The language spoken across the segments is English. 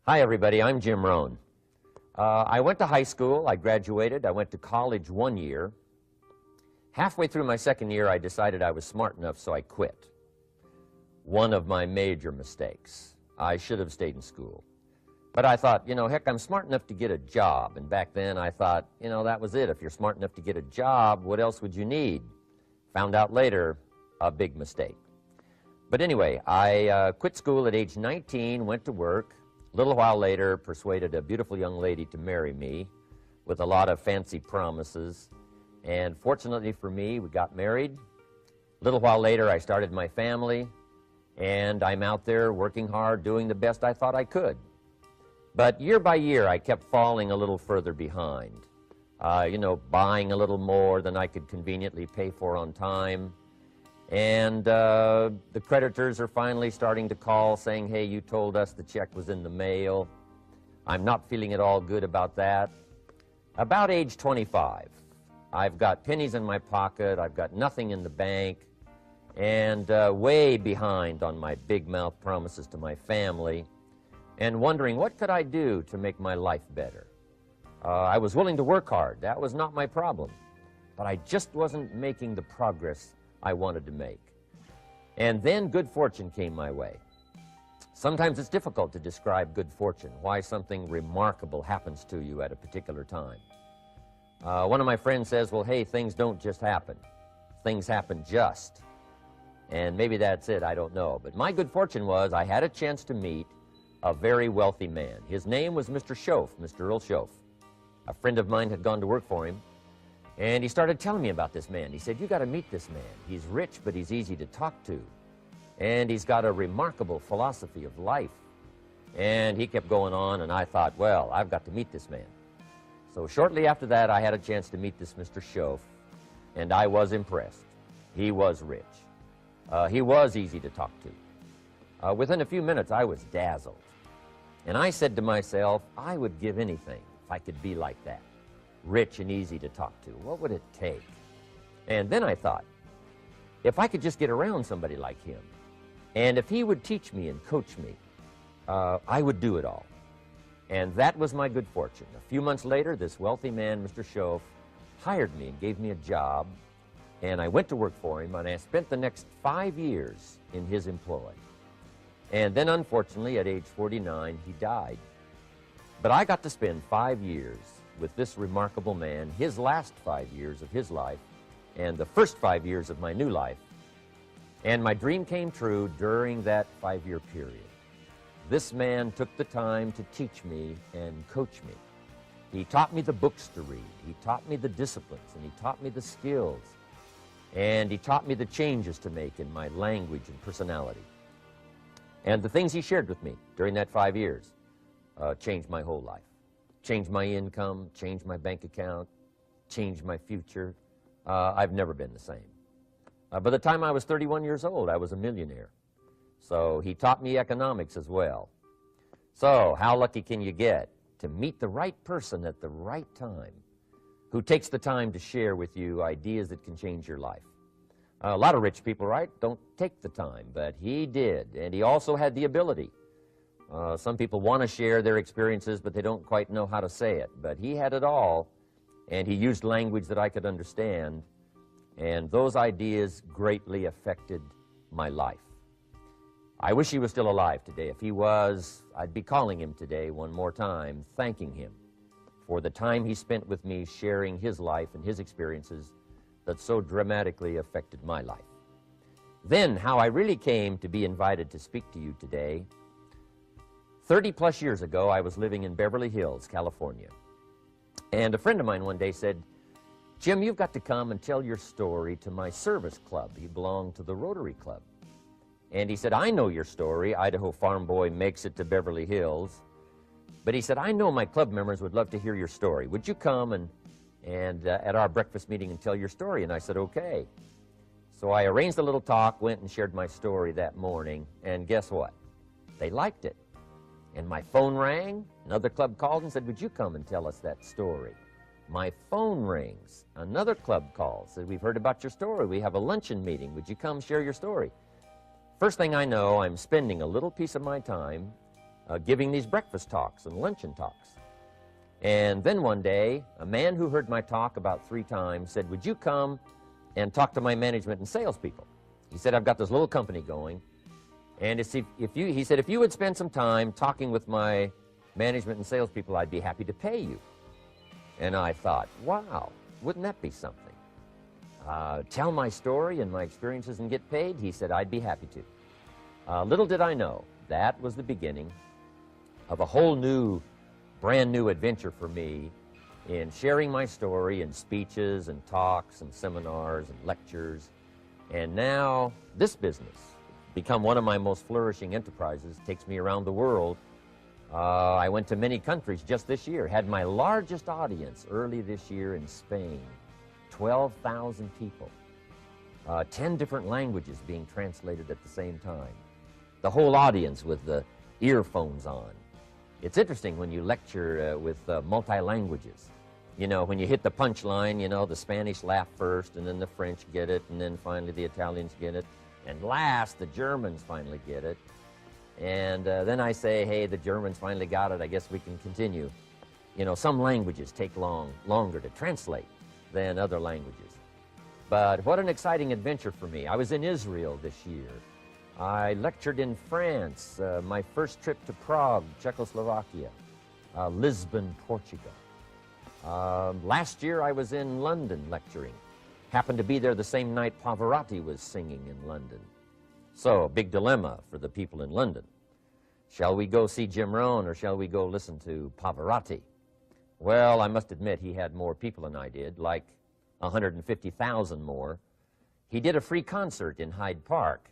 Hi, everybody. I'm Jim Rohn. I went to high school. I graduated. I went to college 1 year. Halfway through my second year, I decided I was smart enough, so I quit. One of my major mistakes. I should have stayed in school. But I thought, heck, I'm smart enough to get a job. And back then, I thought, that was it. If you're smart enough to get a job, what else would you need? Found out later, a big mistake. But anyway, I quit school at age 19, went to work. A little while later, persuaded a beautiful young lady to marry me with a lot of fancy promises. And fortunately for me, we got married. A little while later, I started my family, and I'm out there working hard, doing the best I thought I could. But year by year, I kept falling a little further behind. Buying a little more than I could conveniently pay for on time. And the creditors are finally starting to call saying, hey, you told us the check was in the mail. I'm not feeling at all good about that. About age 25, I've got pennies in my pocket, I've got nothing in the bank, and way behind on my big mouth promises to my family, and wondering what could I do to make my life better. I was willing to work hard. That was not my problem. But I just wasn't making the progress I wanted to make. And then good fortune came my way. Sometimes it's difficult to describe good fortune, why something remarkable happens to you at a particular time. One of my friends says, well, hey, things don't just happen. Things happen just. And maybe that's it, I don't know. But my good fortune was I had a chance to meet a very wealthy man. His name was Mr. Schoaf, Mr. Earl Schoaf. A friend of mine had gone to work for him. And he started telling me about this man. He said, you got to meet this man. He's rich, but he's easy to talk to. And he's got a remarkable philosophy of life. And he kept going on, and I thought, well, I've got to meet this man. So shortly after that, I had a chance to meet this Mr. Schoaf, and I was impressed. He was rich. He was easy to talk to. Within a few minutes, I was dazzled. And I said to myself, I would give anything if I could be like that. Rich and easy to talk to. What would it take? And then I thought, if I could just get around somebody like him, and if he would teach me and coach me, I would do it all. And that was my good fortune. A few months later, this wealthy man, Mr. Schoaf, hired me and gave me a job, and I went to work for him, and I spent the next 5 years in his employ. And then, unfortunately, at age 49, he died. But I got to spend 5 years with this remarkable man, his last 5 years of his life, and the first 5 years of my new life. And my dream came true during that 5-year period. This man took the time to teach me and coach me. He taught me the books to read. He taught me the disciplines, and he taught me the skills. And he taught me the changes to make in my language and personality. And the things he shared with me during that 5 years changed my whole life. Changed my income, changed my bank account, changed my future. I've never been the same. By the time I was 31 years old, I was a millionaire. So he taught me economics as well. So how lucky can you get to meet the right person at the right time who takes the time to share with you ideas that can change your life? A lot of rich people, right, don't take the time, but he did, and he also had the ability. Some people want to share their experiences, but they don't quite know how to say it. But he had it all, and he used language that I could understand, and those ideas greatly affected my life. I wish he was still alive today. If he was, I'd be calling him today one more time, thanking him for the time he spent with me sharing his life and his experiences that so dramatically affected my life. Then, how I really came to be invited to speak to you today. 30-plus years ago, I was living in Beverly Hills, California. And a friend of mine one day said, Jim, you've got to come and tell your story to my service club. He belonged to the Rotary Club. And he said, I know your story. Idaho farm boy makes it to Beverly Hills. But he said, I know my club members would love to hear your story. Would you come and at our breakfast meeting and tell your story? And I said, okay. So I arranged a little talk, went and shared my story that morning, and guess what? They liked it. And my phone rang, another club called and said, would you come and tell us that story? My phone rings, another club calls, said, we've heard about your story, we have a luncheon meeting, would you come share your story? First thing I know, I'm spending a little piece of my time giving these breakfast talks and luncheon talks. And then one day, a man who heard my talk about 3 times said, "Would you come and talk to my management and salespeople?" He said, "I've got this little company going, and he said, if you would spend some time talking with my management and salespeople, I'd be happy to pay you." And I thought, wow, wouldn't that be something? Tell my story and my experiences and get paid? He said, I'd be happy to. Little did I know, that was the beginning of a whole new, brand new adventure for me in sharing my story in speeches and talks and seminars and lectures. And now this business, become one of my most flourishing enterprises, takes me around the world. I went to many countries just this year, had my largest audience early this year in Spain, 12,000 people, 10 different languages being translated at the same time, the whole audience with the earphones on. It's interesting when you lecture with multi-languages. You know, when you hit the punchline, you know, the Spanish laugh first, and then the French get it, and then finally the Italians get it, and last the Germans finally get it. And then I say, hey, the Germans finally got it, I guess we can continue. You know, some languages take longer to translate than other languages. But what an exciting adventure for me. I was in Israel this year. I lectured in France, my first trip to Prague, Czechoslovakia, Lisbon, Portugal. Last year I was in London lecturing. Happened to be there the same night Pavarotti was singing in London. So, a big dilemma for the people in London. Shall we go see Jim Rohn or shall we go listen to Pavarotti? Well, I must admit he had more people than I did, like 150,000 more. He did a free concert in Hyde Park,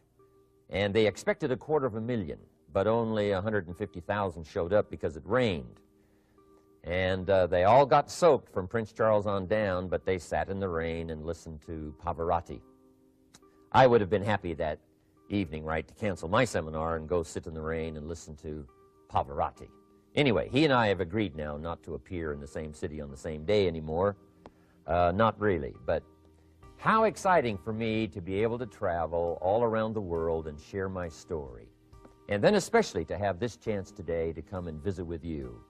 and they expected 250,000, but only 150,000 showed up because it rained. And they all got soaked from Prince Charles on down, but they sat in the rain and listened to Pavarotti. I would have been happy that evening, right, to cancel my seminar and go sit in the rain and listen to Pavarotti. Anyway, he and I have agreed now not to appear in the same city on the same day anymore. Not really, but how exciting for me to be able to travel all around the world and share my story. And then especially to have this chance today to come and visit with you.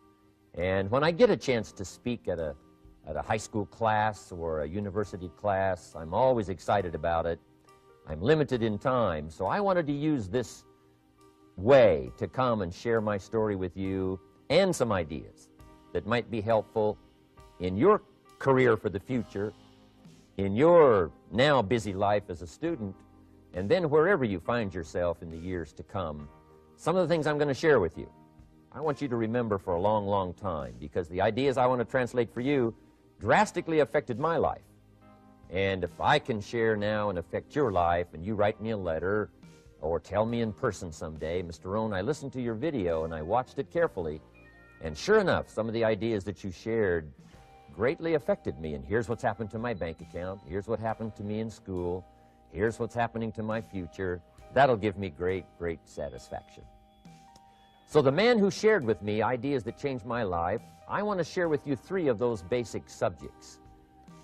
And when I get a chance to speak at a high school class or a university class, I'm always excited about it. I'm limited in time, so I wanted to use this way to come and share my story with you and some ideas that might be helpful in your career for the future, in your now busy life as a student, and then wherever you find yourself in the years to come. Some of the things I'm going to share with you, I want you to remember for a long, long time, because the ideas I want to translate for you drastically affected my life. And if I can share now and affect your life, and you write me a letter or tell me in person someday, Mr. Rohn, I listened to your video and I watched it carefully, and sure enough, some of the ideas that you shared greatly affected me, and here's what's happened to my bank account, here's what happened to me in school, here's what's happening to my future, that'll give me great, great satisfaction. So the man who shared with me ideas that changed my life, I want to share with you 3 of those basic subjects.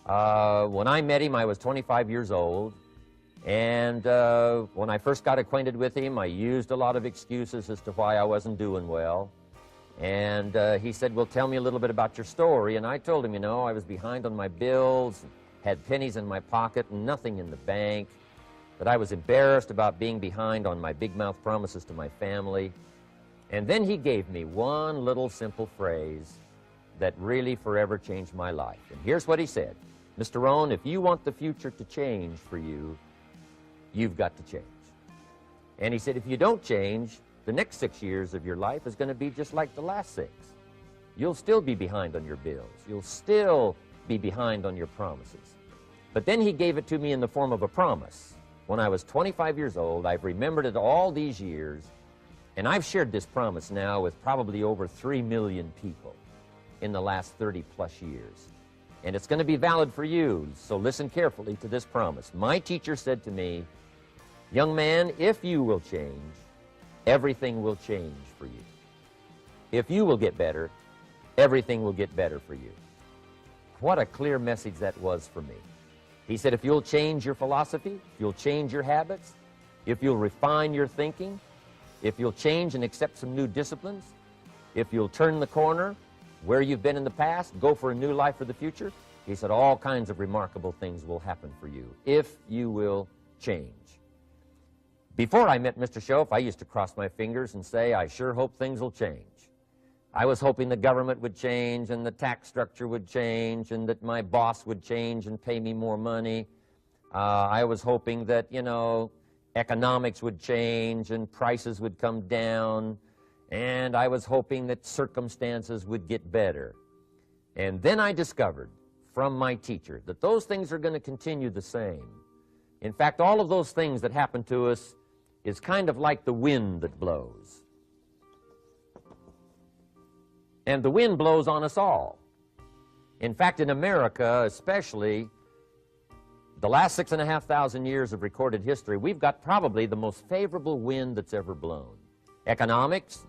When I met him, I was 25 years old, and when I first got acquainted with him, I used a lot of excuses as to why I wasn't doing well. And he said, well, tell me a little bit about your story. And I told him, you know, I was behind on my bills, had pennies in my pocket and nothing in the bank, that I was embarrassed about being behind on my big mouth promises to my family. And then he gave me one little simple phrase that really forever changed my life. And here's what he said. Mr. Rohn, if you want the future to change for you, you've got to change. And he said, if you don't change, the next 6 years of your life is going to be just like the last 6. You'll still be behind on your bills. You'll still be behind on your promises. But then he gave it to me in the form of a promise. When I was 25 years old, I've remembered it all these years, and I've shared this promise now with probably over 3 million people in the last 30-plus years. And it's going to be valid for you, so listen carefully to this promise. My teacher said to me, young man, if you will change, everything will change for you. If you will get better, everything will get better for you. What a clear message that was for me. He said, if you'll change your philosophy, if you'll change your habits, if you'll refine your thinking, if you'll change and accept some new disciplines, if you'll turn the corner where you've been in the past, go for a new life for the future, he said all kinds of remarkable things will happen for you if you will change. Before I met Mr. Schoaf, I used to cross my fingers and say, I sure hope things will change. I was hoping the government would change and the tax structure would change and that my boss would change and pay me more money. I was hoping that, you know, economics would change and prices would come down, and I was hoping that circumstances would get better. And then I discovered from my teacher that those things are going to continue the same. In fact, all of those things that happen to us is kind of like the wind that blows. And the wind blows on us all. In fact, in America especially, the last 6,500 years of recorded history, we've got probably the most favorable wind that's ever blown. Economics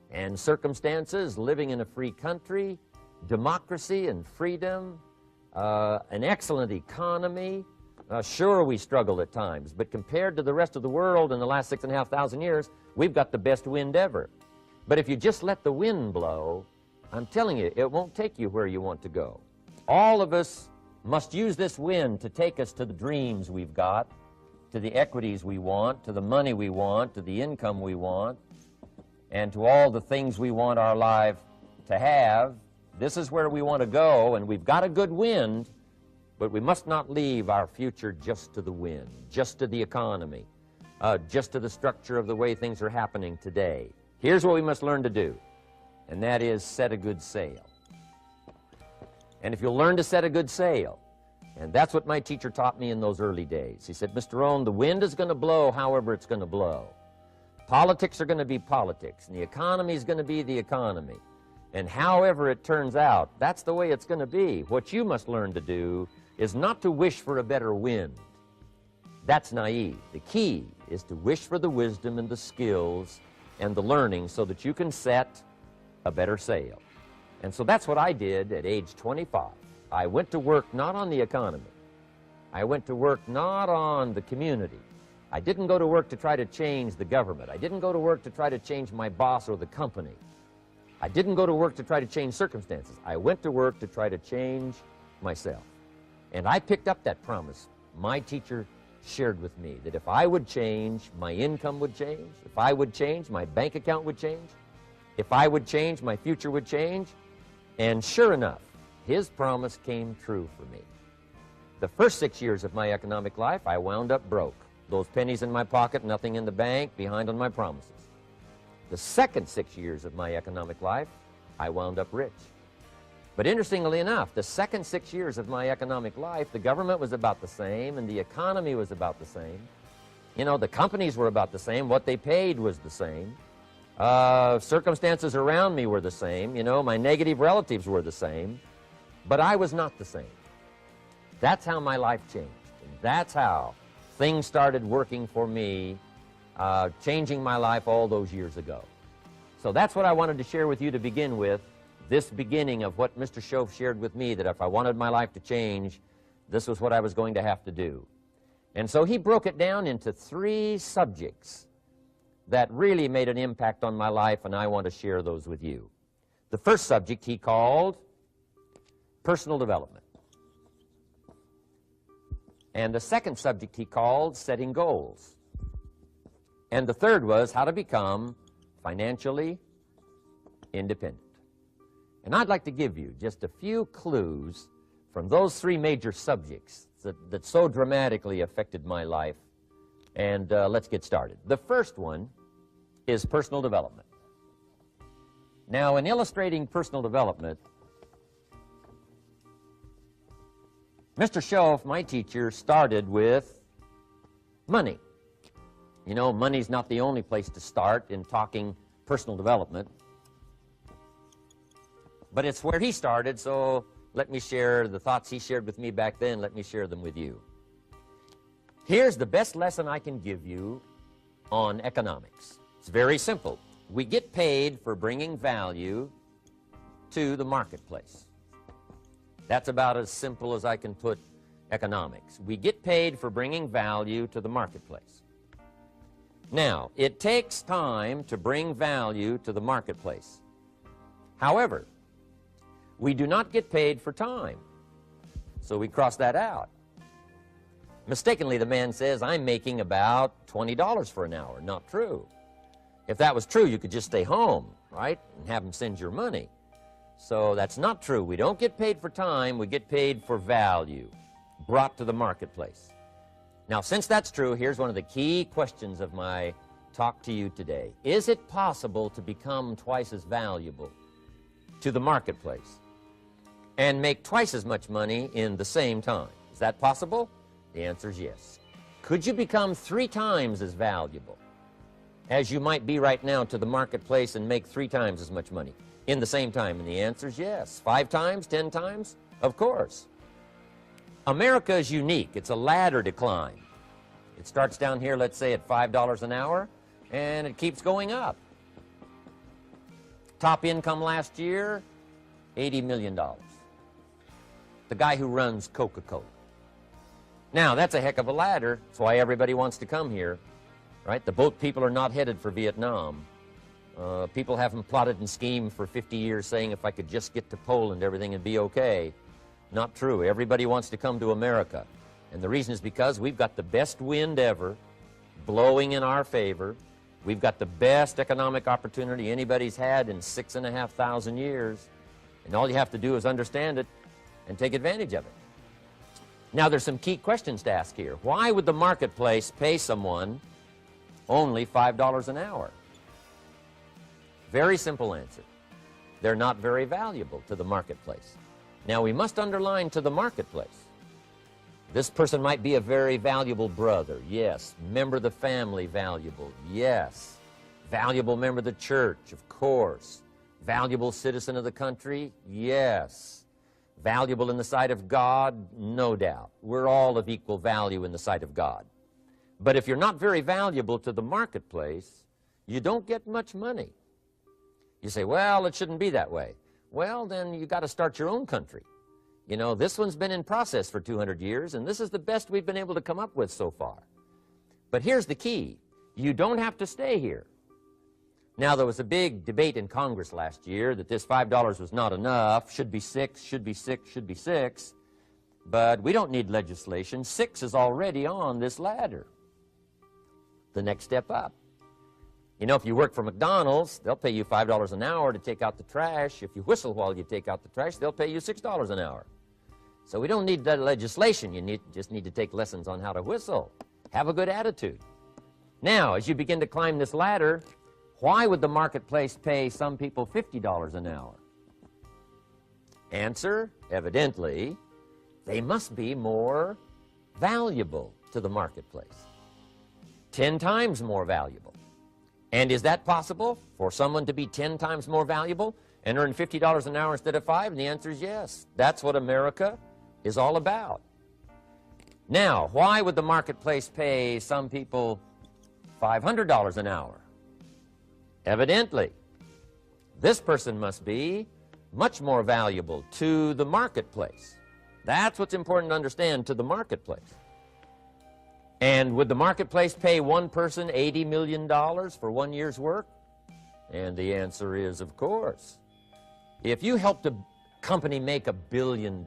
and circumstances, living in a free country, democracy and freedom, an excellent economy. Sure, we struggle at times, but compared to the rest of the world in the last 6,500 years, we've got the best wind ever. But if you just let the wind blow, I'm telling you, it won't take you where you want to go. All of us must use this wind to take us to the dreams we've got, to the equities we want, to the money we want, to the income we want, and to all the things we want our life to have. This is where we want to go, and we've got a good wind, but we must not leave our future just to the wind, just to the economy, just to the structure of the way things are happening today. Here's what we must learn to do, and that is set a good sail. And if you'll learn to set a good sail, and that's what my teacher taught me in those early days. He said, Mr. Rohn, the wind is going to blow however it's going to blow. Politics are going to be politics, and the economy is going to be the economy. And however it turns out, that's the way it's going to be. What you must learn to do is not to wish for a better wind. That's naive. The key is to wish for the wisdom and the skills and the learning so that you can set a better sail. And so that's what I did at age 25. I went to work not on the economy. I went to work not on the community. I didn't go to work to try to change the government. I didn't go to work to try to change my boss or the company. I didn't go to work to try to change circumstances. I went to work to try to change myself. And I picked up that promise my teacher shared with me, that if I would change, my income would change. If I would change, my bank account would change. If I would change, my future would change. And sure enough, his promise came true for me. The first 6 years of my economic life, I wound up broke. Those pennies in my pocket, nothing in the bank, behind on my promises. The second 6 years of my economic life, I wound up rich. But interestingly enough, the second 6 years of my economic life, the government was about the same and the economy was about the same. You know, the companies were about the same. What they paid was the same. Circumstances around me were the same. You know, my negative relatives were the same. But I was not the same. That's how my life changed. And that's how things started working for me, changing my life all those years ago. So that's what I wanted to share with you to begin with, this beginning of what Mr. Schoaf shared with me, that if I wanted my life to change, this was what I was going to have to do. And so he broke it down into 3 subjects that really made an impact on my life, and I want to share those with you. The first subject he called personal development. And the second subject he called setting goals. And the third was how to become financially independent. And I'd like to give you just a few clues from those 3 major subjects that so dramatically affected my life. And let's get started. The first one is personal development. Now, in illustrating personal development, Mr. Schoaf, my teacher, started with money. You know, money's not the only place to start in talking personal development, but it's where he started, so let me share the thoughts he shared with me back then. Let me share them with you. Here's the best lesson I can give you on economics. It's very simple. We get paid for bringing value to the marketplace. That's about as simple as I can put economics. We get paid for bringing value to the marketplace. Now, it takes time to bring value to the marketplace. However, we do not get paid for time, so we cross that out. Mistakenly, the man says, I'm making about $20 for an hour. Not true. If that was true, you could just stay home, right, and have him send your money. So that's not true. We don't get paid for time. We get paid for value brought to the marketplace. Now, since that's true, here's one of the key questions of my talk to you today. Is it possible to become twice as valuable to the marketplace and make twice as much money in the same time? Is that possible? The answer is yes. Could you become 3 times as valuable as you might be right now to the marketplace and make 3 times as much money in the same time? And the answer is yes. 5 times, 10 times? Of course. America is unique. It's a ladder to climb. It starts down here, let's say, at $5 an hour, and it keeps going up. Top income last year, $80 million. The guy who runs Coca-Cola. Now, that's a heck of a ladder. That's why everybody wants to come here, right? The boat people are not headed for Vietnam. People haven't plotted and schemed for 50 years saying if I could just get to Poland, everything would be okay. Not true. Everybody wants to come to America. And the reason is because we've got the best wind ever blowing in our favor. We've got the best economic opportunity anybody's had in 6,500 years. And all you have to do is understand it and take advantage of it. Now, there's some key questions to ask here. Why would the marketplace pay someone only $5 an hour? Very simple answer. They're not very valuable to the marketplace. Now, we must underline to the marketplace. This person might be a very valuable brother, yes. Member of the family, valuable, yes. Valuable member of the church, of course. Valuable citizen of the country, yes. Valuable in the sight of God, no doubt. We're all of equal value in the sight of God. But if you're not very valuable to the marketplace, you don't get much money. You say, well, it shouldn't be that way. Well, then you got to start your own country. You know, this one's been in process for 200 years, and this is the best we've been able to come up with so far. But here's the key. You don't have to stay here. Now, there was a big debate in Congress last year that this $5 was not enough, should be 6, should be 6, should be 6. But we don't need legislation. 6 is already on this ladder. The next step up. You know, if you work for McDonald's, they'll pay you $5 an hour to take out the trash. If you whistle while you take out the trash, they'll pay you $6 an hour. So we don't need legislation. You just need to take lessons on how to whistle. Have a good attitude. Now, as you begin to climb this ladder, why would the marketplace pay some people $50 an hour? Answer, evidently, they must be more valuable to the marketplace. 10 times more valuable. And is that possible for someone to be 10 times more valuable and earn $50 an hour instead of 5? And the answer is yes. That's what America is all about. Now, why would the marketplace pay some people $500 an hour? Evidently, this person must be much more valuable to the marketplace. That's what's important to understand, to the marketplace. And would the marketplace pay one person $80 million for 1 year's work? And the answer is, of course. If you helped a company make $1 billion,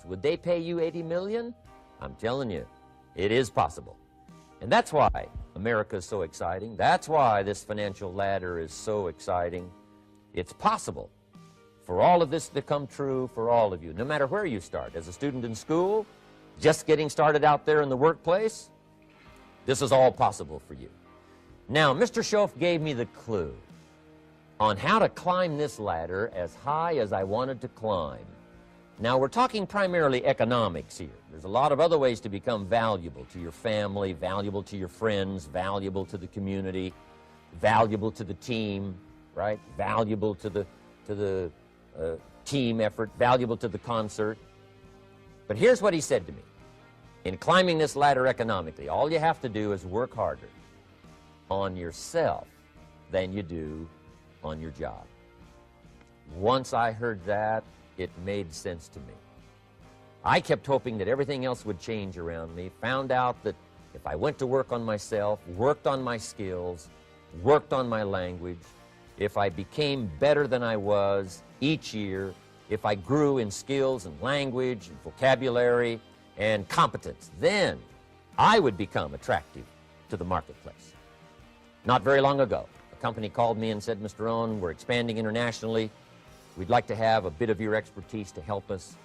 would they pay you $80 million? I'm telling you, it is possible. And that's why America is so exciting. That's why this financial ladder is so exciting. It's possible for all of this to come true for all of you, no matter where you start. As a student in school, just getting started out there in the workplace, this is all possible for you. Now, Mr. Schoaf gave me the clue on how to climb this ladder as high as I wanted to climb. Now, we're talking primarily economics here. There's a lot of other ways to become valuable to your family, valuable to your friends, valuable to the community, valuable to the team, right? Valuable to the team effort, valuable to the concert. But here's what he said to me. In climbing this ladder economically, all you have to do is work harder on yourself than you do on your job. Once I heard that, it made sense to me. I kept hoping that everything else would change around me, found out that if I went to work on myself, worked on my skills, worked on my language, if I became better than I was each year, if I grew in skills and language and vocabulary and competence, then I would become attractive to the marketplace. Not very long ago, a company called me and said, Mr. Rohn, we're expanding internationally. We'd like to have a bit of your expertise to help us.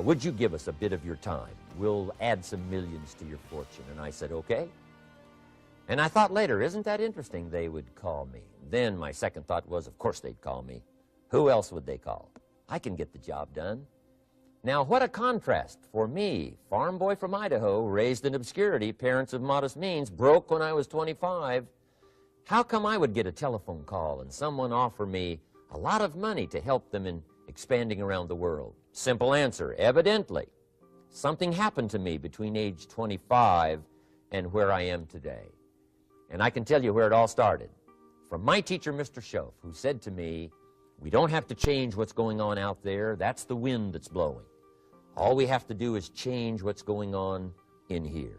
Would you give us a bit of your time? We'll add some millions to your fortune. And I said, okay. And I thought later, isn't that interesting they would call me? Then my second thought was, of course they'd call me. Who else would they call? I can get the job done. Now, what a contrast for me, farm boy from Idaho, raised in obscurity, parents of modest means, broke when I was 25. How come I would get a telephone call and someone offer me a lot of money to help them in expanding around the world? Simple answer, evidently. Something happened to me between age 25 and where I am today. And I can tell you where it all started. From my teacher, Mr. Schoaf, who said to me, we don't have to change what's going on out there. That's the wind that's blowing. All we have to do is change what's going on in here.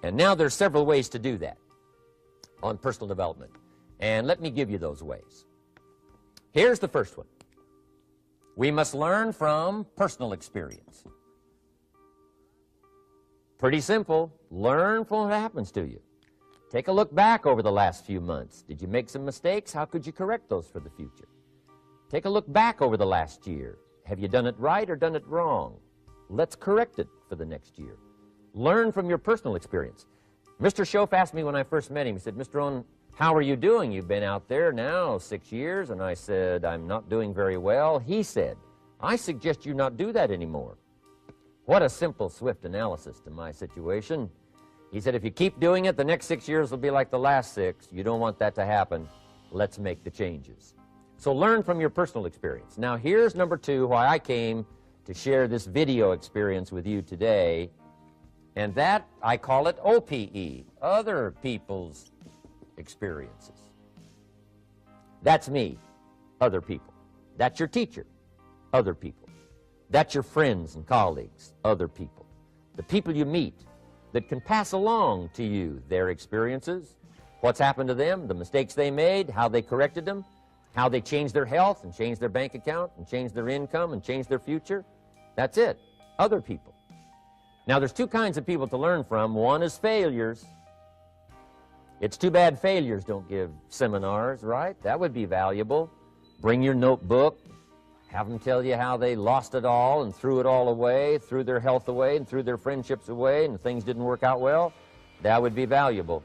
And now there's several ways to do that on personal development. And let me give you those ways. Here's the first one. We must learn from personal experience. Pretty simple. Learn from what happens to you. Take a look back over the last few months. Did you make some mistakes? How could you correct those for the future? Take a look back over the last year. Have you done it right or done it wrong? Let's correct it for the next year. Learn from your personal experience. Mr. Schoaf asked me when I first met him, he said, Mr. Rohn, how are you doing? You've been out there now 6 years. And I said, I'm not doing very well. He said, I suggest you not do that anymore. What a simple, swift analysis to my situation. He said, if you keep doing it, the next 6 years will be like the last 6. You don't want that to happen. Let's make the changes. So learn from your personal experience. Now, here's number 2, why I came to share this video experience with you today. And that, I call it OPE, other people's experiences. That's me, other people. That's your teacher, other people. That's your friends and colleagues, other people. The people you meet that can pass along to you their experiences, what's happened to them, the mistakes they made, how they corrected them, how they changed their health and changed their bank account and changed their income and changed their future. That's it, other people. Now, there's 2 kinds of people to learn from. One is failures. It's too bad failures don't give seminars, right? That would be valuable. Bring your notebook. Have them tell you how they lost it all and threw it all away, threw their health away and threw their friendships away and things didn't work out well. That would be valuable.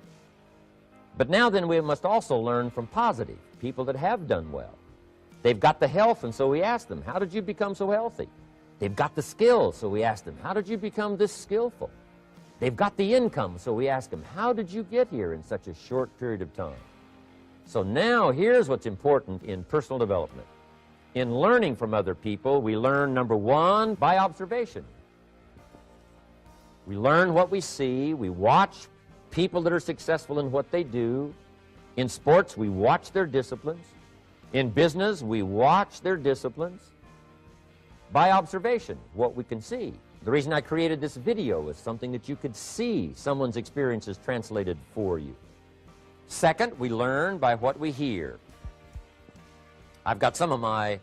But now then we must also learn from positive, people that have done well. They've got the health, and so we ask them, how did you become so healthy? They've got the skills, so we ask them, how did you become this skillful? They've got the income, so we ask them, how did you get here in such a short period of time? So now here's what's important in personal development. In learning from other people, we learn, number 1, by observation. We learn what we see. We watch people that are successful in what they do. In sports, we watch their disciplines. In business, we watch their disciplines. By observation, what we can see. The reason I created this video is something that you could see someone's experiences translated for you. Second, we learn by what we hear. I've got some of my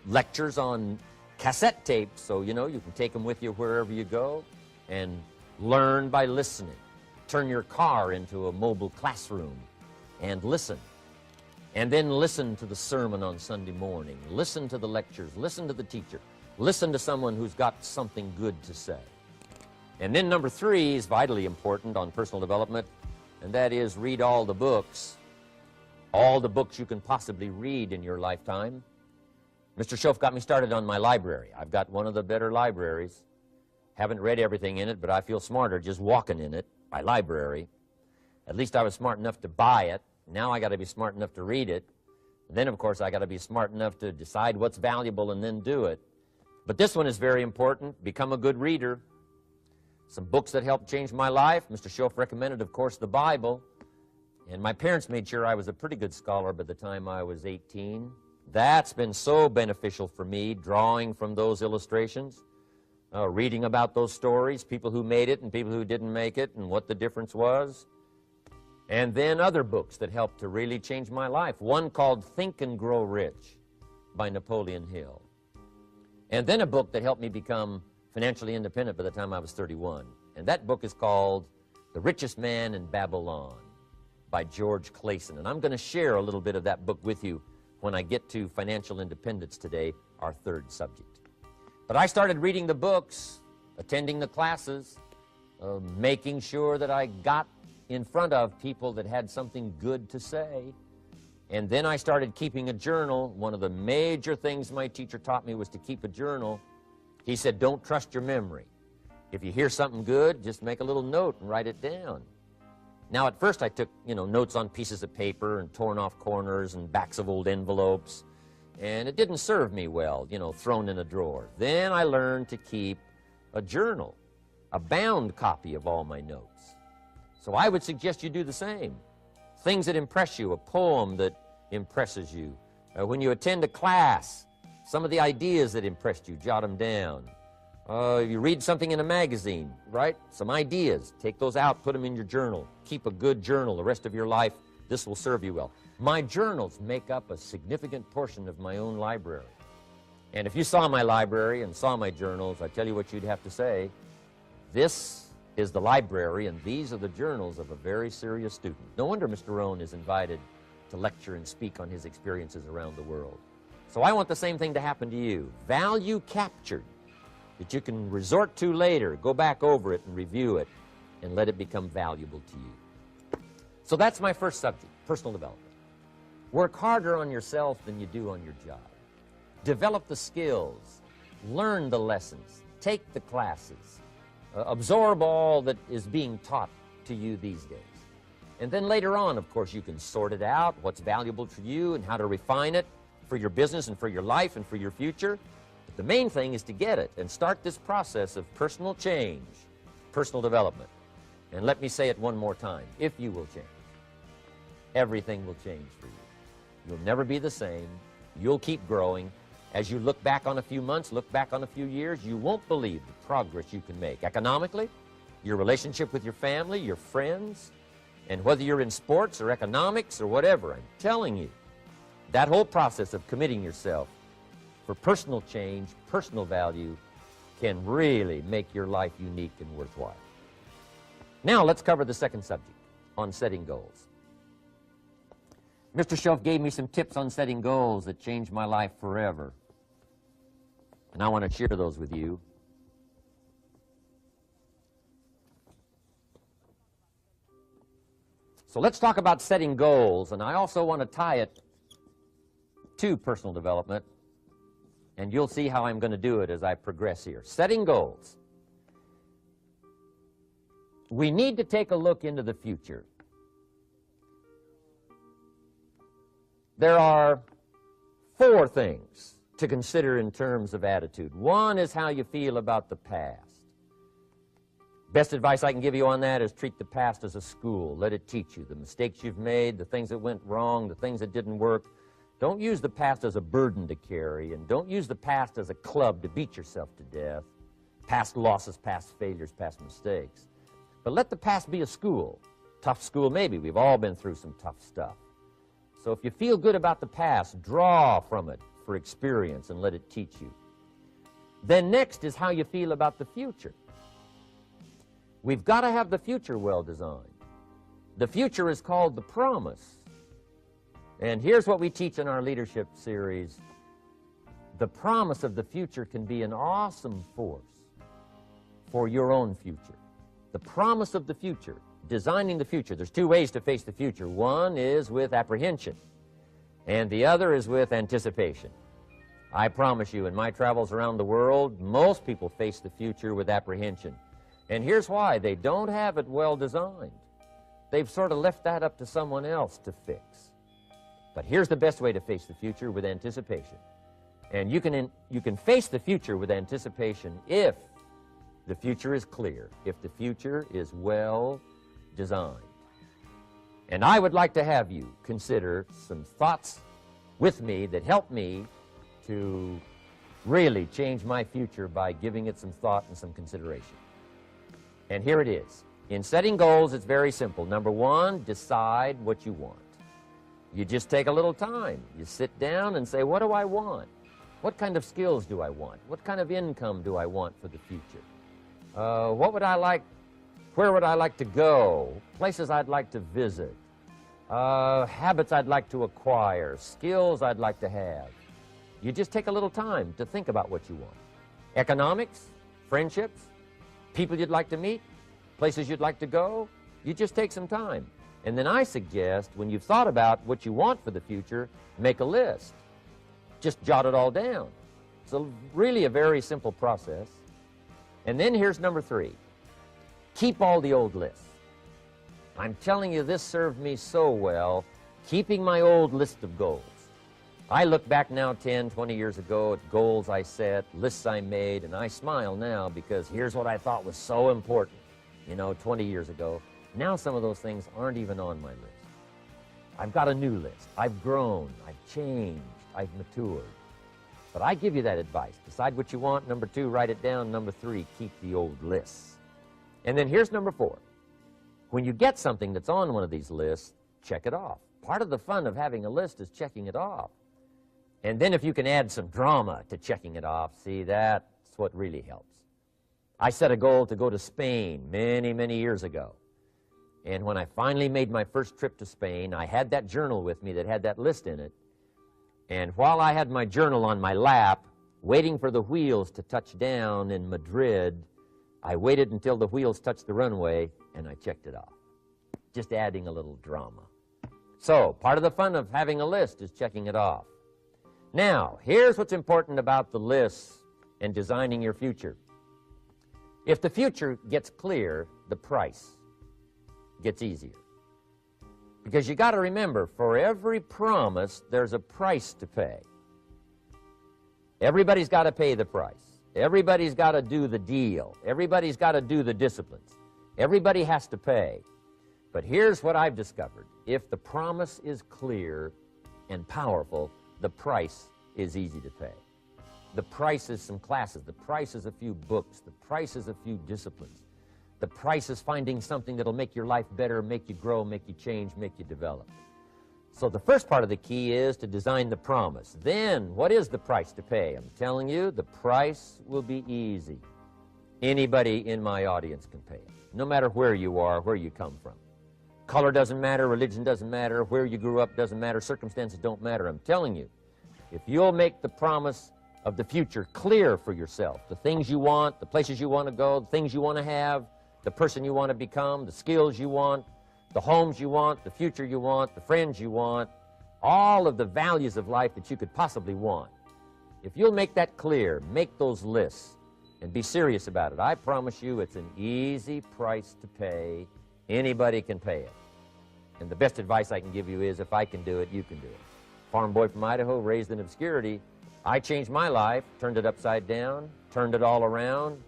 lectures on cassette tapes, so you can take them with you wherever you go and learn by listening. Turn your car into a mobile classroom and listen. And then listen to the sermon on Sunday morning. Listen to the lectures. Listen to the teacher. Listen to someone who's got something good to say. And then number 3 is vitally important on personal development, and that is read all the books you can possibly read in your lifetime. Mr. Schoaf got me started on my library. I've got one of the better libraries. Haven't read everything in it, but I feel smarter just walking in it, my library. At least I was smart enough to buy it. Now I got to be smart enough to read it. And then, of course, I got to be smart enough to decide what's valuable and then do it. But this one is very important. Become a good reader. Some books that helped change my life. Mr. Schoaf recommended, of course, the Bible. And my parents made sure I was a pretty good scholar by the time I was 18. That's been so beneficial for me, drawing from those illustrations. reading about those stories, people who made it and people who didn't make it and what the difference was. And then other books that helped to really change my life. One called Think and Grow Rich by Napoleon Hill. And then a book that helped me become financially independent by the time I was 31. And that book is called The Richest Man in Babylon by George Clason. And I'm going to share a little bit of that book with you when I get to financial independence today, our third subject. But I started reading the books, attending the classes, making sure that I got in front of people that had something good to say. And then I started keeping a journal. One of the major things my teacher taught me was to keep a journal. He said, don't trust your memory. If you hear something good, just make a little note and write it down. Now, at first I took, notes on pieces of paper and torn off corners and backs of old envelopes. And it didn't serve me well, thrown in a drawer. Then I learned to keep a journal, a bound copy of all my notes. So I would suggest you do the same. Things that impress you, a poem that impresses you. When you attend a class, some of the ideas that impressed you, jot them down. You read something in a magazine, right? Some ideas, take those out, put them in your journal. Keep a good journal the rest of your life. This will serve you well. My journals make up a significant portion of my own library. And if you saw my library and saw my journals, I tell you what you'd have to say. This is the library, and these are the journals of a very serious student. No wonder Mr. Rohn is invited to lecture and speak on his experiences around the world. So I want the same thing to happen to you. Value captured that you can resort to later, go back over it and review it, and let it become valuable to you. So that's my first subject, personal development. Work harder on yourself than you do on your job. Develop the skills, learn the lessons, take the classes, absorb all that is being taught to you these days. And then later on, of course, you can sort it out, what's valuable to you and how to refine it for your business and for your life and for your future. But the main thing is to get it and start this process of personal change, personal development. And let me say it one more time. If you will change, everything will change for you. You'll never be the same. You'll keep growing. As you look back on a few months, look back on a few years, you won't believe the progress you can make. Economically, your relationship with your family, your friends, and whether you're in sports or economics or whatever, I'm telling you, that whole process of committing yourself for personal change, personal value, can really make your life unique and worthwhile. Now let's cover the second subject, on setting goals. Mr. Shelf gave me some tips on setting goals that changed my life forever. And I want to share those with you. So let's talk about setting goals, and I also want to tie it to personal development, and you'll see how I'm going to do it as I progress here. Setting goals. We need to take a look into the future. There are 4 things to consider in terms of attitude. One is how you feel about the past. Best advice I can give you on that is treat the past as a school. Let it teach you the mistakes you've made, the things that went wrong, the things that didn't work. Don't use the past as a burden to carry, and don't use the past as a club to beat yourself to death. Past losses, past failures, past mistakes. But let the past be a school. Tough school maybe. We've all been through some tough stuff. So if you feel good about the past, draw from it for experience and let it teach you. Then next is how you feel about the future. We've got to have the future well designed. The future is called the promise. And here's what we teach in our leadership series. The promise of the future can be an awesome force for your own future. The promise of the future, designing the future. There's 2 ways to face the future. One is with apprehension, and the other is with anticipation. I promise you, in my travels around the world, most people face the future with apprehension. And here's why. They don't have it well designed. They've sort of left that up to someone else to fix. But here's the best way to face the future, with anticipation. And you can face the future with anticipation if the future is clear, if the future is well designed. And I would like to have you consider some thoughts with me that help me to really changed my future by giving it some thought and some consideration. And here it is. In setting goals, it's very simple. Number one, decide what you want. You just take a little time. You sit down and say, what do I want? What kind of skills do I want? What kind of income do I want for the future? What would I like? Where would I like to go? Places I'd like to visit. Habits I'd like to acquire. Skills I'd like to have. You just take a little time to think about what you want. Economics, friendships, people you'd like to meet, places you'd like to go. You just take some time. And then I suggest, when you've thought about what you want for the future, make a list. Just jot it all down. It's really a very simple process. And then here's number 3. Keep all the old lists. I'm telling you, this served me so well, keeping my old list of goals. I look back now 10, 20 years ago at goals I set, lists I made, and I smile now because here's what I thought was so important, 20 years ago. Now some of those things aren't even on my list. I've got a new list. I've grown. I've changed. I've matured. But I give you that advice. Decide what you want. Number 2, write it down. Number 3, keep the old lists. And then here's number 4. When you get something that's on one of these lists, check it off. Part of the fun of having a list is checking it off. And then if you can add some drama to checking it off, see, that's what really helps. I set a goal to go to Spain many, many years ago. And when I finally made my first trip to Spain, I had that journal with me that had that list in it. And while I had my journal on my lap, waiting for the wheels to touch down in Madrid, I waited until the wheels touched the runway, and I checked it off. Just adding a little drama. So, part of the fun of having a list is checking it off. Now, here's what's important about the lists and designing your future. If the future gets clear, the price gets easier. Because you got to remember, for every promise, there's a price to pay. Everybody's got to pay the price. Everybody's got to do the deal. Everybody's got to do the disciplines. Everybody has to pay. But here's what I've discovered. If the promise is clear and powerful, the price is easy to pay. The price is some classes. The price is a few books. The price is a few disciplines. The price is finding something that'll make your life better, make you grow, make you change, make you develop. So the first part of the key is to design the promise. Then, what is the price to pay? I'm telling you, the price will be easy. Anybody in my audience can pay it, no matter where you are, where you come from. Color doesn't matter, religion doesn't matter, where you grew up doesn't matter, circumstances don't matter. I'm telling you, if you'll make the promise of the future clear for yourself, the things you want, the places you want to go, the things you want to have, the person you want to become, the skills you want, the homes you want, the future you want, the friends you want, all of the values of life that you could possibly want. If you'll make that clear, make those lists, and be serious about it, I promise you it's an easy price to pay. Anybody can pay it. And the best advice I can give you is, if I can do it, you can do it. Farm boy from Idaho, raised in obscurity, I changed my life, turned it upside down, turned it all around,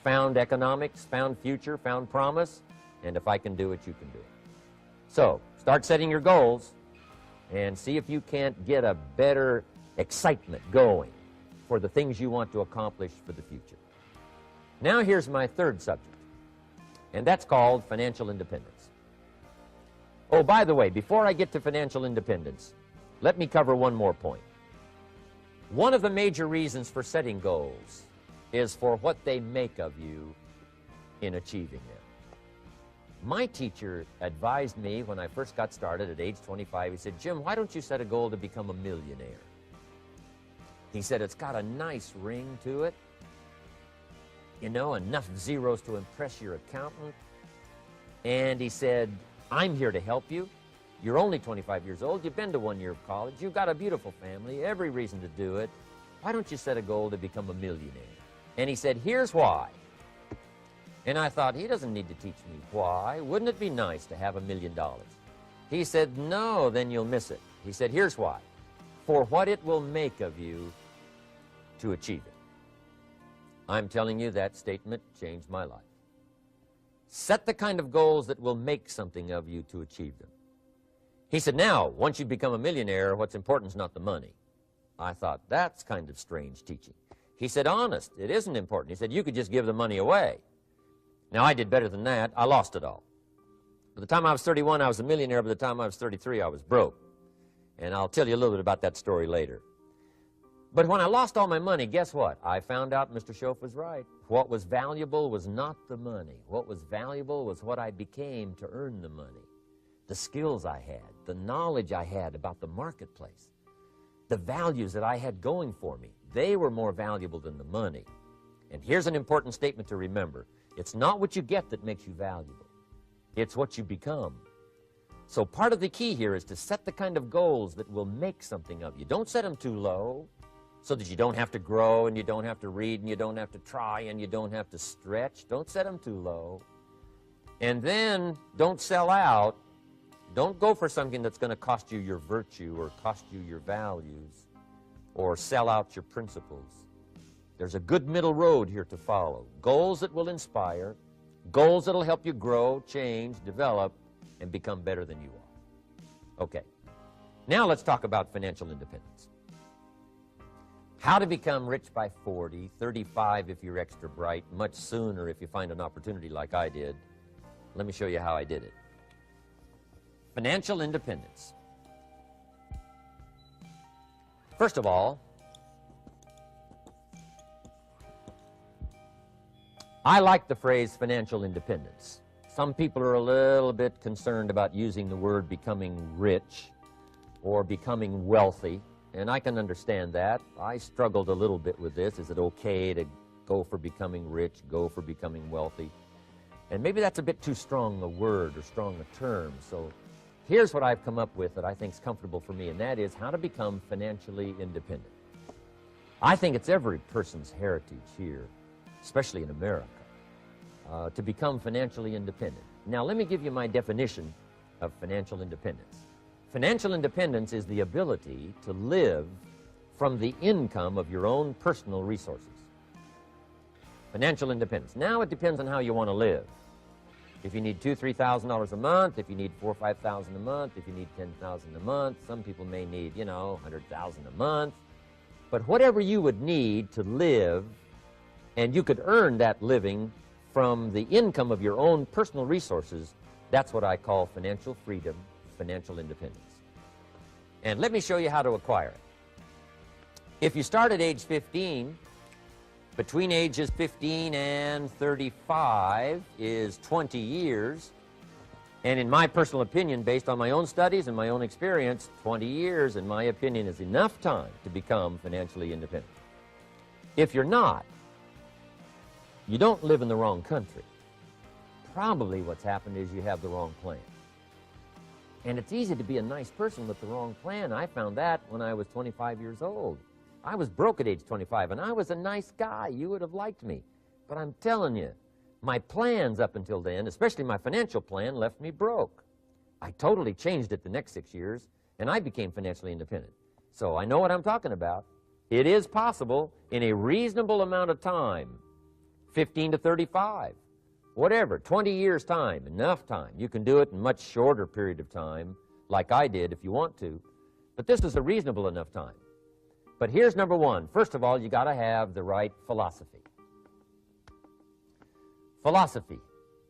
found economics, found future, found promise, and if I can do it, you can do it. So, start setting your goals and see if you can't get a better excitement going for the things you want to accomplish for the future. Now here's my third subject, and that's called financial independence. Oh, by the way, before I get to financial independence, let me cover one more point. One of the major reasons for setting goals is for what they make of you in achieving them. My teacher advised me when I first got started at age 25, he said, Jim, why don't you set a goal to become a millionaire? He said, it's got a nice ring to it, enough zeros to impress your accountant. And he said, I'm here to help you. You're only 25 years old. You've been to 1 year of college. You've got a beautiful family, every reason to do it. Why don't you set a goal to become a millionaire? And he said, here's why. And I thought, he doesn't need to teach me why. Wouldn't it be nice to have $1 million? He said, no, then you'll miss it. He said, here's why. For what it will make of you to achieve it. I'm telling you, that statement changed my life. Set the kind of goals that will make something of you to achieve them. He said, now, once you become a millionaire, what's important is not the money. I thought, that's kind of strange teaching. He said, honest, it isn't important. He said, you could just give the money away. Now, I did better than that. I lost it all. By the time I was 31, I was a millionaire. By the time I was 33, I was broke. And I'll tell you a little bit about that story later. But when I lost all my money, guess what? I found out Mr. Schoaf was right. What was valuable was not the money. What was valuable was what I became to earn the money. The skills I had, the knowledge I had about the marketplace, the values that I had going for me. They were more valuable than the money. And here's an important statement to remember. It's not what you get that makes you valuable. It's what you become. So part of the key here is to set the kind of goals that will make something of you. Don't set them too low so that you don't have to grow and you don't have to read and you don't have to try and you don't have to stretch. Don't set them too low. And then don't sell out. Don't go for something that's going to cost you your virtue or cost you your values or sell out your principles. There's a good middle road here to follow. Goals that will inspire, goals that will help you grow, change, develop, and become better than you are. Okay. Now let's talk about financial independence. How to become rich by 40, 35 if you're extra bright, much sooner if you find an opportunity like I did. Let me show you how I did it. Financial independence. First of all, I like the phrase financial independence. Some people are a little bit concerned about using the word becoming rich or becoming wealthy, and I can understand that. I struggled a little bit with this. Is it okay to go for becoming rich, go for becoming wealthy? And maybe that's a bit too strong a word or strong a term. So here's what I've come up with that I think is comfortable for me, and that is how to become financially independent. I think it's every person's heritage here, especially in America, to become financially independent. Now, let me give you my definition of financial independence. Financial independence is the ability to live from the income of your own personal resources. Financial independence. Now it depends on how you want to live. If you need $2,000, $3,000 a month, if you need $4,000 or $5,000 a month, if you need $10,000 a month, some people may need, $100,000 a month. But whatever you would need to live, and you could earn that living from the income of your own personal resources, that's what I call financial freedom, financial independence. And let me show you how to acquire it. If you start at age 15, between ages 15 and 35 is 20 years. And in my personal opinion, based on my own studies and my own experience, 20 years, in my opinion, is enough time to become financially independent. If you're not, you don't live in the wrong country. Probably what's happened is you have the wrong plan. And it's easy to be a nice person with the wrong plan. I found that when I was 25 years old. I was broke at age 25, and I was a nice guy. You would have liked me. But I'm telling you, my plans up until then, especially my financial plan, left me broke. I totally changed it the next 6 years, and I became financially independent. So I know what I'm talking about. It is possible in a reasonable amount of time, 15 to 35, whatever, 20 years' time, enough time. You can do it in a much shorter period of time, like I did if you want to. But this is a reasonable enough time. But here's number one. First of all, you got to have the right philosophy. Philosophy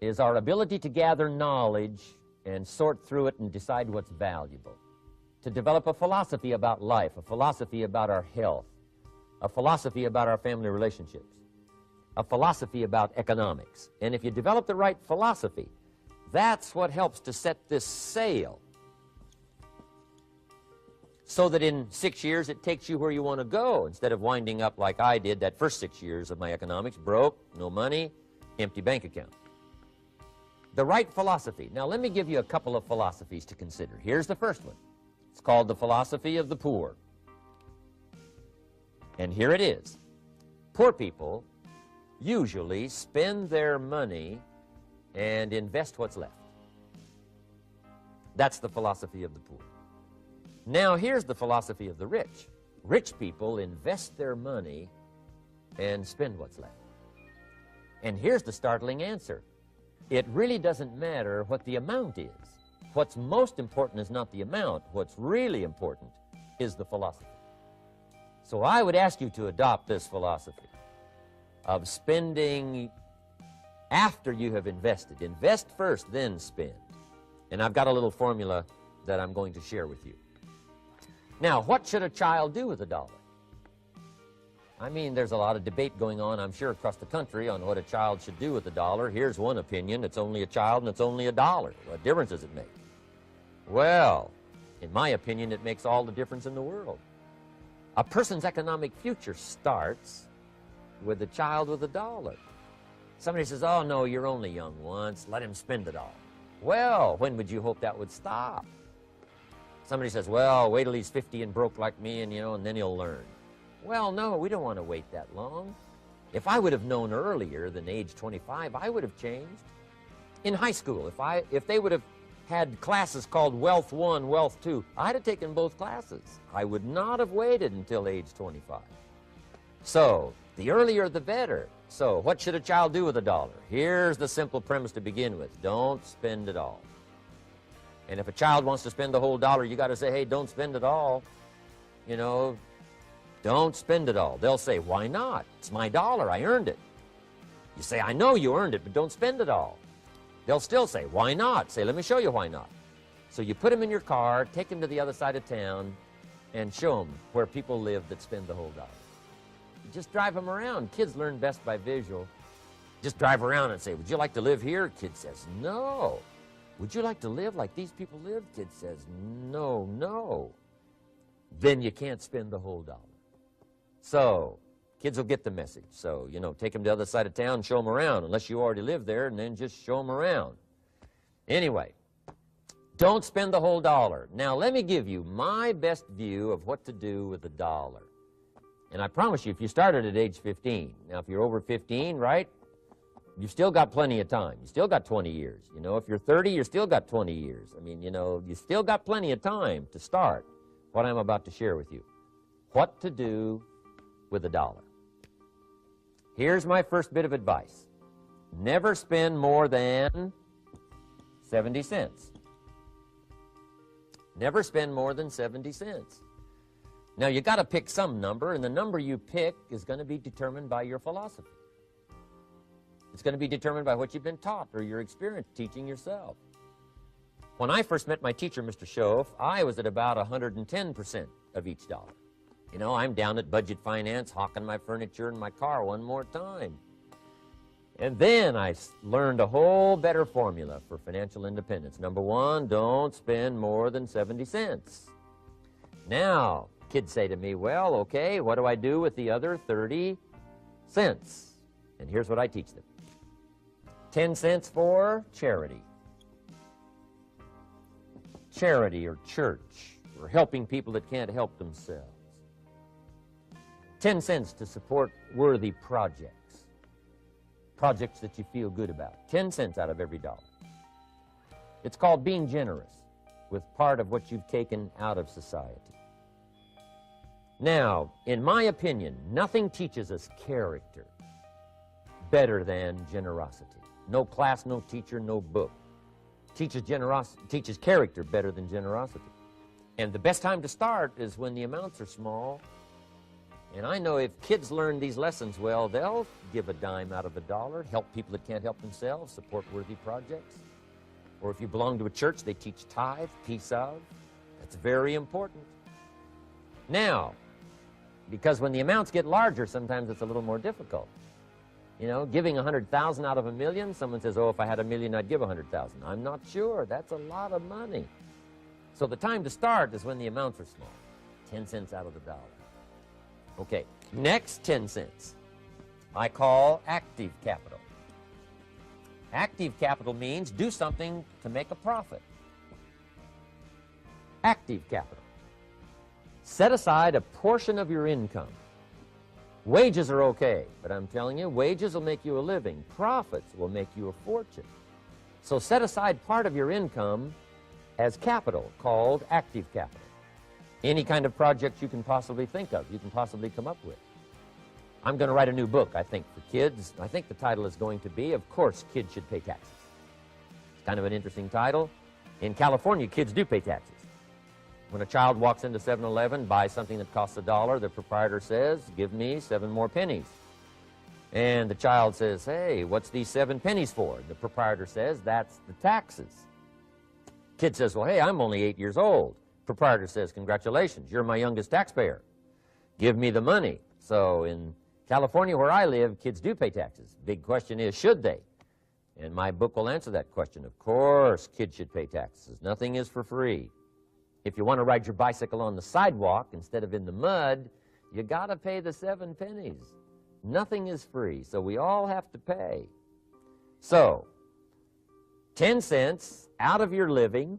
is our ability to gather knowledge and sort through it and decide what's valuable. To develop a philosophy about life, a philosophy about our health, a philosophy about our family relationships, a philosophy about economics. And if you develop the right philosophy, that's what helps to set this sail so that in 6 years it takes you where you want to go instead of winding up like I did that first 6 years of my economics, broke, no money, empty bank account. The right philosophy. Now let me give you a couple of philosophies to consider. Here's the first one. It's called the philosophy of the poor. And here it is. Poor people usually spend their money and invest what's left. That's the philosophy of the poor. Now here's the philosophy of the rich. Rich people invest their money and spend what's left. And here's the startling answer. It really doesn't matter what the amount is. What's most important is not the amount. What's really important is the philosophy. So I would ask you to adopt this philosophy of spending after you have invested. Invest first, then spend. And I've got a little formula that I'm going to share with you. Now, what should a child do with $1? I mean, there's a lot of debate going on, I'm sure, across the country on what a child should do with $1. Here's one opinion: it's only a child and it's only $1. What difference does it make? Well, in my opinion, it makes all the difference in the world. A person's economic future starts with a child with $1. Somebody says, oh, no, you're only young once. Let him spend it all. Well, when would you hope that would stop? Somebody says, well, wait till he's 50 and broke like me, and, and then he'll learn. Well, no, we don't want to wait that long. If I would have known earlier than age 25, I would have changed. In high school, if they would have had classes called Wealth 1, Wealth 2, I'd have taken both classes. I would not have waited until age 25. So, the earlier the better. So, what should a child do with $1? Here's the simple premise to begin with: don't spend it all. And if a child wants to spend the whole $1, you got to say, hey, don't spend it all. Don't spend it all. They'll say, why not? It's my $1. I earned it. You say, I know you earned it, but don't spend it all. They'll still say, why not? Say, let me show you why not. So you put them in your car, take them to the other side of town, and show them where people live that spend the whole $1. You just drive them around. Kids learn best by visual. Just drive around and say, would you like to live here? Kid says, no. Would you like to live like these people live? Kid says, no, no. Then you can't spend the whole $1. So, kids will get the message. So, take them to the other side of town and show them around, unless you already live there, and then just show them around. Anyway, don't spend the whole $1. Now, let me give you my best view of what to do with $1. And I promise you, if you started at age 15, now if you're over 15, right, you've still got plenty of time. You still got 20 years. If you're 30, you've still got 20 years. I mean, you still got plenty of time to start what I'm about to share with you. What to do with $1. Here's my first bit of advice. Never spend more than 70 cents. Never spend more than 70 cents. Now, you got to pick some number, and the number you pick is going to be determined by your philosophy. It's going to be determined by what you've been taught or your experience teaching yourself. When I first met my teacher, Mr. Schoaf, I was at about 110% of each dollar. I'm down at Budget Finance, hawking my furniture and my car one more time. And then I learned a whole better formula for financial independence. Number one, don't spend more than 70 cents. Now, kids say to me, well, okay, what do I do with the other 30 cents? And here's what I teach them. 10 cents for charity. Charity or church, or helping people that can't help themselves. 10 cents to support worthy projects. Projects that you feel good about. 10 cents out of every $1. It's called being generous with part of what you've taken out of society. Now, in my opinion, nothing teaches us character better than generosity. No class, no teacher, no book teaches character better than generosity. And the best time to start is when the amounts are small. And I know if kids learn these lessons well, they'll give a dime out of $1, help people that can't help themselves, support worthy projects. Or if you belong to a church, they teach tithe, piece of. That's very important. Now, because when the amounts get larger, sometimes it's a little more difficult. Giving 100,000 out of $1 million, someone says, oh, if I had $1 million, I'd give 100,000. I'm not sure. That's a lot of money. So the time to start is when the amounts are small. 10 cents out of the $1. Okay, next 10 cents I call active capital. Active capital means do something to make a profit. Active capital. Set aside a portion of your income. Wages are okay, but I'm telling you, wages will make you a living. Profits will make you a fortune. So set aside part of your income as capital, called active capital. Any kind of project you can possibly think of, you can possibly come up with. I'm going to write a new book, I think, for kids. I think the title is going to be, Of Course Kids Should Pay Taxes. It's kind of an interesting title. In California, kids do pay taxes. When a child walks into 7-Eleven, buys something that costs $1, the proprietor says, give me 7 more pennies. And the child says, hey, what's these 7 pennies for? The proprietor says, that's the taxes. Kid says, well, hey, I'm only 8 years old. Proprietor says, congratulations, you're my youngest taxpayer. Give me the money. So in California, where I live, kids do pay taxes. Big question is, should they? And my book will answer that question. Of course, kids should pay taxes. Nothing is for free. If you want to ride your bicycle on the sidewalk instead of in the mud, you got to pay the 7 pennies. Nothing is free, so we all have to pay. So, 10 cents out of your living,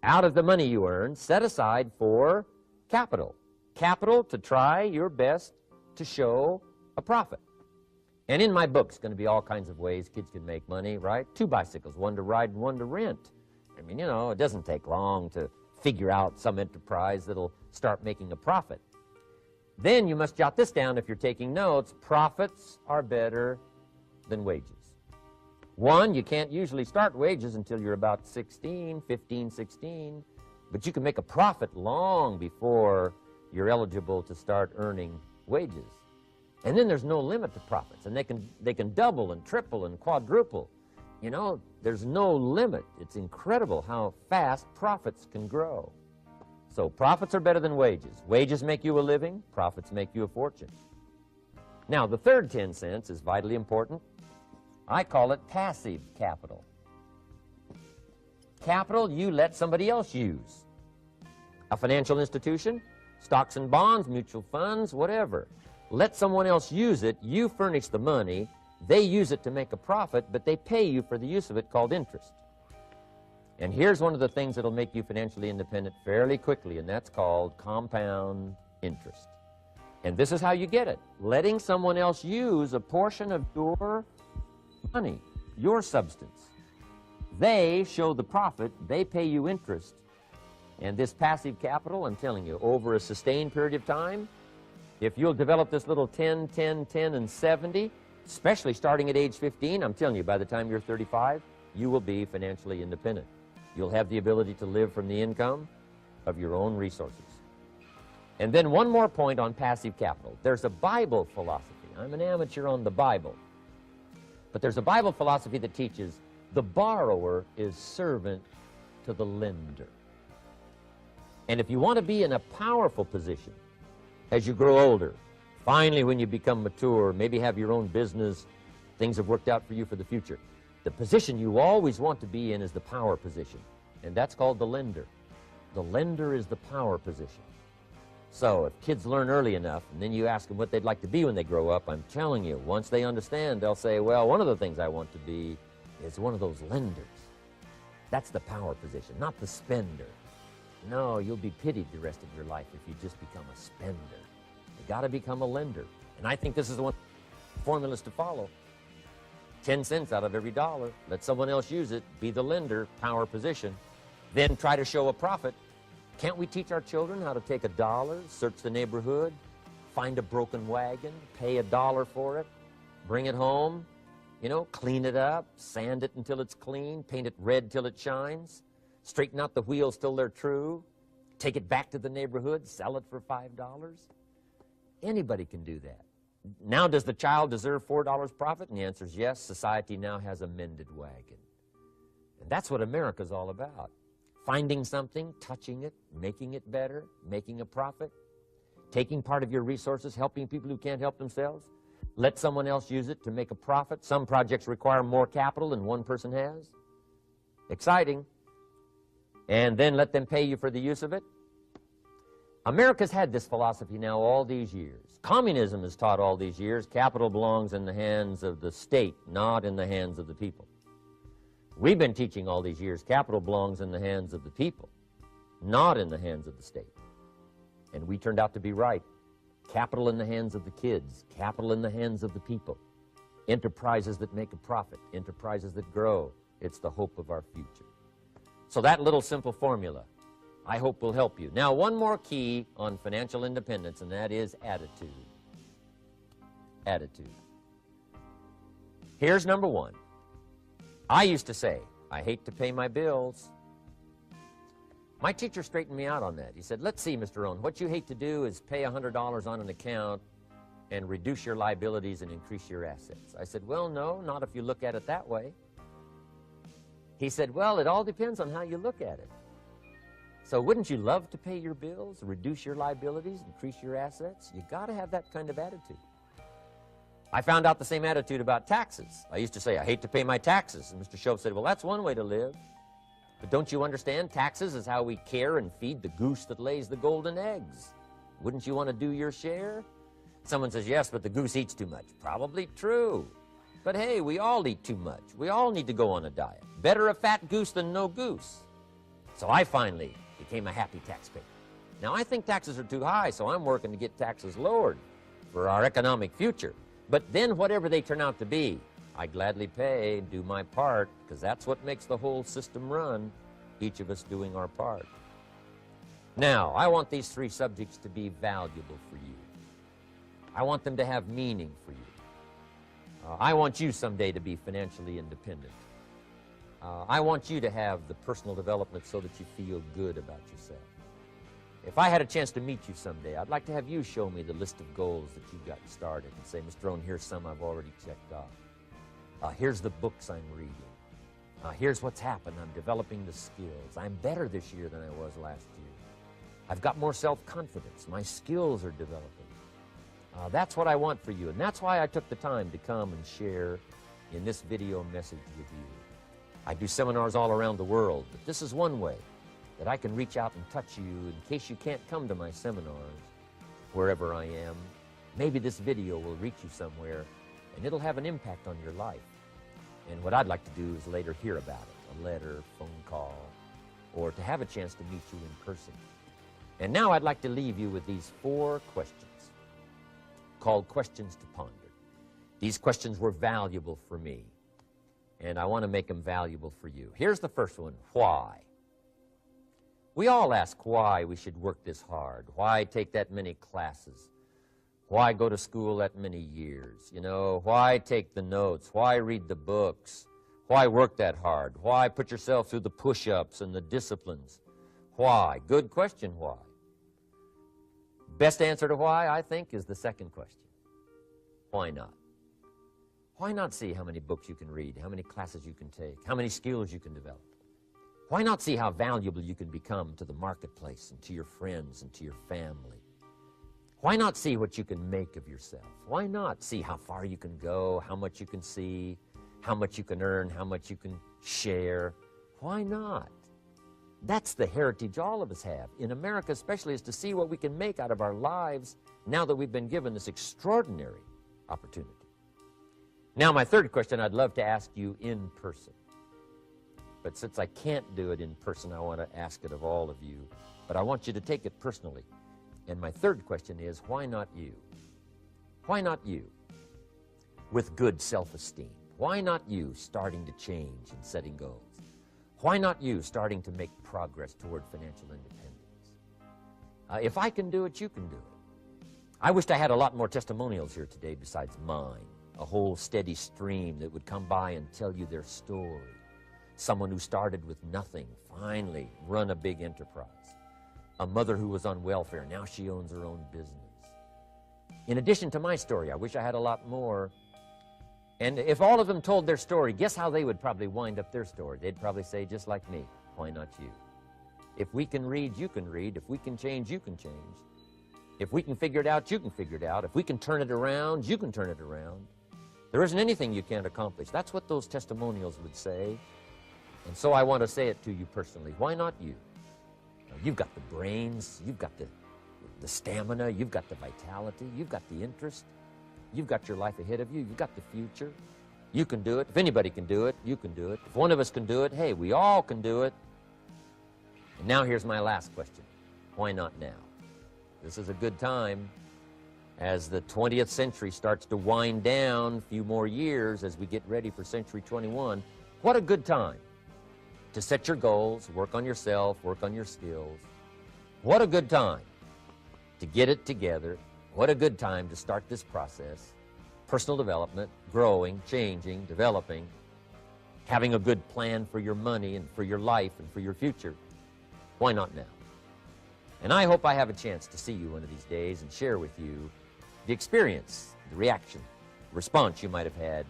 out of the money you earn, set aside for capital. Capital to try your best to show a profit. And in my book, it's going to be all kinds of ways kids can make money, right? 2 bicycles, one to ride and one to rent. I mean, you know, it doesn't take long to figure out some enterprise that'll start making a profit. Then you must jot this down if you're taking notes. Profits are better than wages. 1, you can't usually start wages until you're about 16, 15, 16, but you can make a profit long before you're eligible to start earning wages. And then there's no limit to profits, and they can double and triple and quadruple. You know, there's no limit. It's incredible how fast profits can grow. So profits are better than wages. Wages make you a living, profits make you a fortune. Now, the third 10 cents is vitally important. I call it passive capital. Capital you let somebody else use. A financial institution, stocks and bonds, mutual funds, whatever. Let someone else use it. You furnish the money. They use it to make a profit, but they pay you for the use of it, called interest. And here's one of the things that'll make you financially independent fairly quickly, and that's called compound interest. And this is how you get it. Letting someone else use a portion of your money, your substance. They show the profit, they pay you interest. And this passive capital, I'm telling you, over a sustained period of time, if you'll develop this little 10, 10, 10, and 70, especially starting at age 15, I'm telling you, by the time you're 35, you will be financially independent. You'll have the ability to live from the income of your own resources. And then one more point on passive capital. There's a Bible philosophy. I'm an amateur on the Bible. But there's a Bible philosophy that teaches the borrower is servant to the lender. And if you want to be in a powerful position as you grow older, finally when you become mature, maybe have your own business, things have worked out for you for the future, the position you always want to be in is the power position, and that's called the lender. The lender is the power position. So if kids learn early enough, and then you ask them what they'd like to be when they grow up, I'm telling you, once they understand, they'll say, well, one of the things I want to be is one of those lenders. That's the power position, not the spender. No, you'll be pitied the rest of your life if you just become a spender. You got to become a lender. And I think this is the one formulas to follow. 10 cents out of every dollar. Let someone else use it. Be the lender, power position. Then try to show a profit. Can't we teach our children how to take $1, search the neighborhood, find a broken wagon, pay $1 for it, bring it home, you know, clean it up, sand it until it's clean, paint it red till it shines, straighten out the wheels till they're true, take it back to the neighborhood, sell it for $5? Anybody can do that. Now, does the child deserve $4 profit? And the answer is yes. Society now has a mended wagon. And that's what America's all about. Finding something, touching it, making it better, making a profit, taking part of your resources, helping people who can't help themselves. Let someone else use it to make a profit. Some projects require more capital than one person has. Exciting. And then let them pay you for the use of it. America's had this philosophy now all these years. Communism has taught all these years capital belongs in the hands of the state, not in the hands of the people. We've been teaching all these years capital belongs in the hands of the people, not in the hands of the state. And we turned out to be right. Capital in the hands of the kids, capital in the hands of the people. Enterprises that make a profit, enterprises that grow. It's the hope of our future. So that little simple formula, I hope, will help you. Now, one more key on financial independence, and that is attitude. Attitude. Here's number one. I used to say, I hate to pay my bills. My teacher straightened me out on that. He said, let's see, Mr. Rohn, what you hate to do is pay $100 on an account and reduce your liabilities and increase your assets. I said, well, no, not if you look at it that way. He said, well, it all depends on how you look at it. So wouldn't you love to pay your bills, reduce your liabilities, increase your assets? You got to have that kind of attitude. I found out the same attitude about taxes. I used to say, I hate to pay my taxes. And Mr. Shope said, well, that's one way to live. But don't you understand? Taxes is how we care and feed the goose that lays the golden eggs. Wouldn't you want to do your share? Someone says, yes, but the goose eats too much. Probably true. But hey, we all eat too much. We all need to go on a diet. Better a fat goose than no goose. So I finally became a happy taxpayer. Now, I think taxes are too high, so I'm working to get taxes lowered for our economic future. But then whatever they turn out to be, I gladly pay and do my part, because that's what makes the whole system run, each of us doing our part. Now, I want these three subjects to be valuable for you. I want them to have meaning for you. I want you someday to be financially independent. I want you to have the personal development so that you feel good about yourself. If I had a chance to meet you someday, I'd like to have you show me the list of goals that you've got started and say, Mr. Rohn, here's some I've already checked off. Here's the books I'm reading. Here's what's happened. I'm developing the skills. I'm better this year than I was last year. I've got more self-confidence. My skills are developing. That's what I want for you, and that's why I took the time to come and share in this video message with you. I do seminars all around the world, but this is one way that I can reach out and touch you in case you can't come to my seminars wherever I am. Maybe this video will reach you somewhere, and it'll have an impact on your life. And what I'd like to do is later hear about it, a letter, phone call, or to have a chance to meet you in person. And now I'd like to leave you with these 4 questions called Questions to Ponder. These questions were valuable for me, and I want to make them valuable for you. Here's the first one, why? We all ask why we should work this hard, why take that many classes, why go to school that many years, you know, why take the notes, why read the books, why work that hard, why put yourself through the push-ups and the disciplines, why? Good question, why? Best answer to why, I think, is the second question. Why not? Why not see how many books you can read, how many classes you can take, how many skills you can develop? Why not see how valuable you can become to the marketplace and to your friends and to your family? Why not see what you can make of yourself? Why not see how far you can go, how much you can see, how much you can earn, how much you can share? Why not? That's the heritage all of us have, in America especially, is to see what we can make out of our lives now that we've been given this extraordinary opportunity. Now, my third question I'd love to ask you in person. But since I can't do it in person, I want to ask it of all of you. But I want you to take it personally. And my third question is, why not you? Why not you? With good self-esteem. Why not you starting to change and setting goals? Why not you starting to make progress toward financial independence? If I can do it, you can do it. I wished I had a lot more testimonials here today besides mine. A whole steady stream that would come by and tell you their story. Someone who started with nothing, finally run a big enterprise. A mother who was on welfare, now she owns her own business. In addition to my story, I wish I had a lot more. And if all of them told their story, guess how they would probably wind up their story? They'd probably say, just like me, why not you? If we can read, you can read. If we can change, you can change. If we can figure it out, you can figure it out. If we can turn it around, you can turn it around. There isn't anything you can't accomplish. That's what those testimonials would say. And so I want to say it to you personally. Why not you? You've got the brains, you've got the stamina, you've got the vitality, you've got the interest, you've got your life ahead of you, you've got the future. You can do it. If anybody can do it, you can do it. If one of us can do it, hey, we all can do it. And now here's my last question. Why not now? This is a good time as the 20th century starts to wind down, a few more years as we get ready for century 21. What a good time to set your goals, work on yourself, work on your skills. What a good time to get it together. What a good time to start this process. Personal development, growing, changing, developing, having a good plan for your money and for your life and for your future. Why not now? And I hope I have a chance to see you one of these days and share with you the experience, the reaction, the response you might have had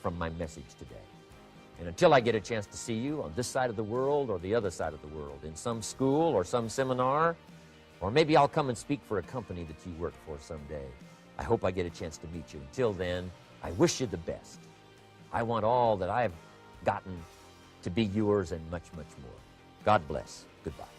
from my message today. And until I get a chance to see you on this side of the world or the other side of the world, in some school or some seminar, or maybe I'll come and speak for a company that you work for someday, I hope I get a chance to meet you. Until then, I wish you the best. I want all that I've gotten to be yours and much, much more. God bless. Goodbye.